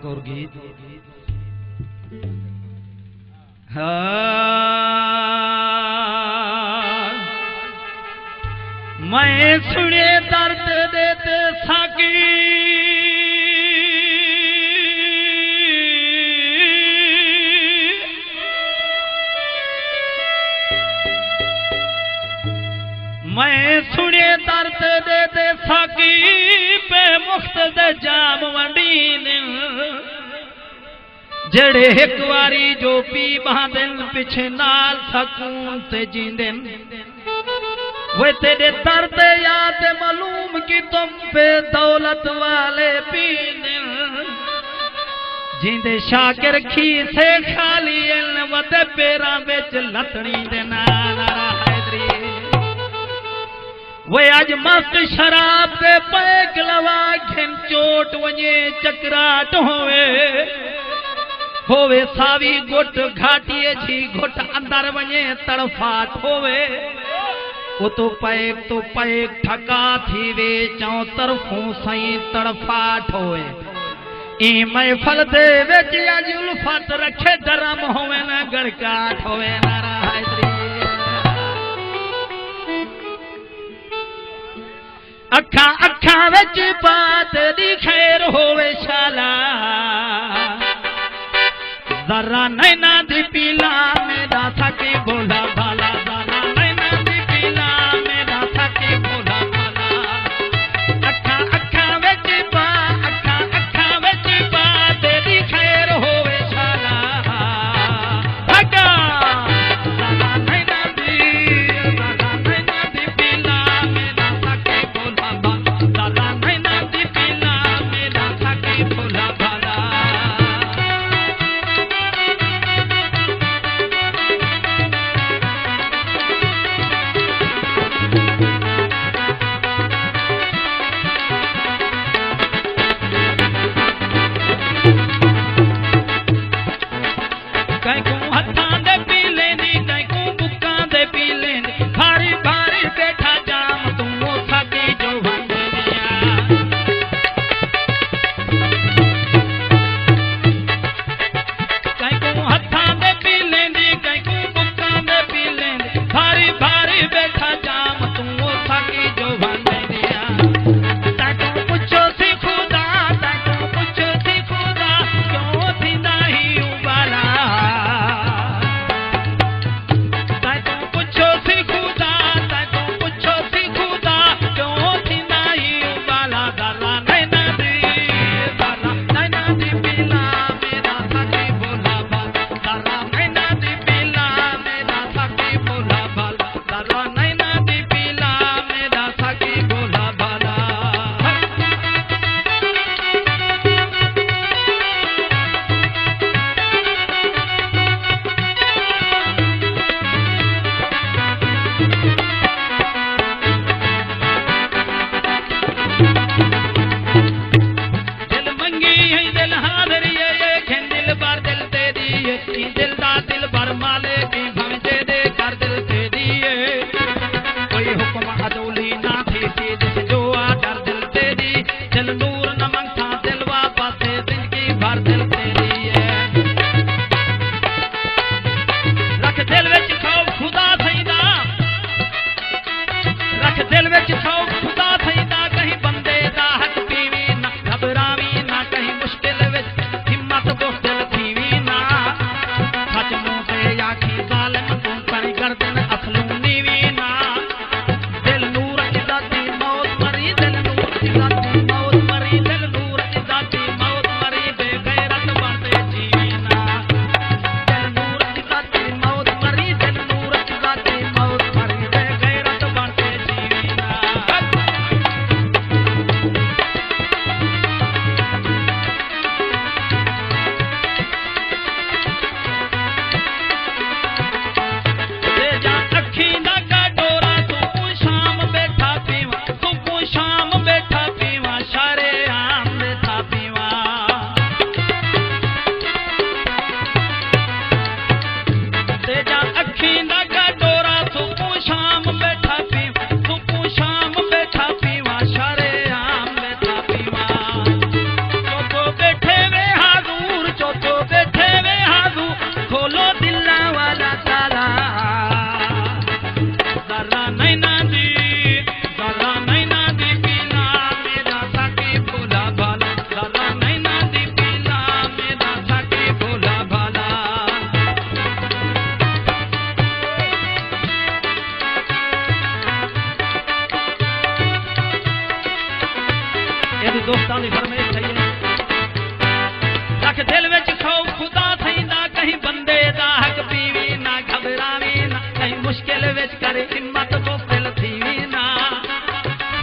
और गीत मैं सुने दर्द देते साकी मैं सुने दर्द देते साकी पे मुफ्त दे जाम वंडी जड़े एक वारी जो पी बांधन पिछे नाल सकून ते जींदन वे तेरे दर्द याद मालूम कि तुम पे दौलत वाले पीने जिंदे शाकिर खी से खाली वदे पेरा बेच लतनी दे नारा हैदरी वे आज मस्त शराब ते पैक लवा घिन चोट वने चकराट होवे सावी गुट घाटिए छी गुट अंदर वने तड़फाट होवे वो तो पैक ठका थी वे चौ तरफों सही तड़फाट होवे ई महफल दे विच अज उल्फत रखे डरम होवे ना गड़काट होवे नारा हैदरी अखा अखा विच बात दी खैर होवे शाला जरा नैना दी पीला मेरा थकी बोला भाला जरा नैना दी पीला मेरा थकी बोला भाला अखा अखा विच बा तेरी खैर होवे शाला हटा जरा नैना दी पीला मेरा थकी बोला भाला जरा नैना दी पीला मेरा थकी बोला भाला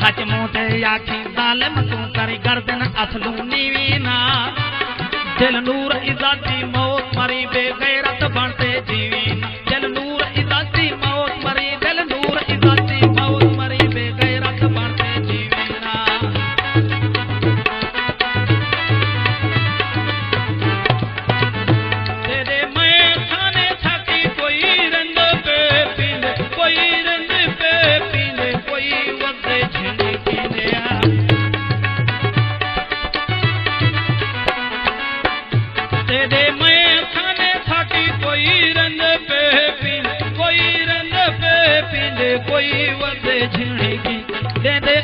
सच मोते आखी जालिम तू करी गर्दन असलू नीवीना दिल नूर इजाती मौत मरी बेगैरत बनते जीवीना दिल नूर इजाती मौत मरी दिल नूर इजाती मौत मरी बेगैरत बनते जीवीना तेरे मैं थाने थकी कोई रंग पे पीले कोई रंग पे पीले कोई वक्ते झिंडी पीले तेरे मैं थाने थकी कोई रंग पे पीले कोई रंग पे पीले कोई वक्ते झिंडी दे दे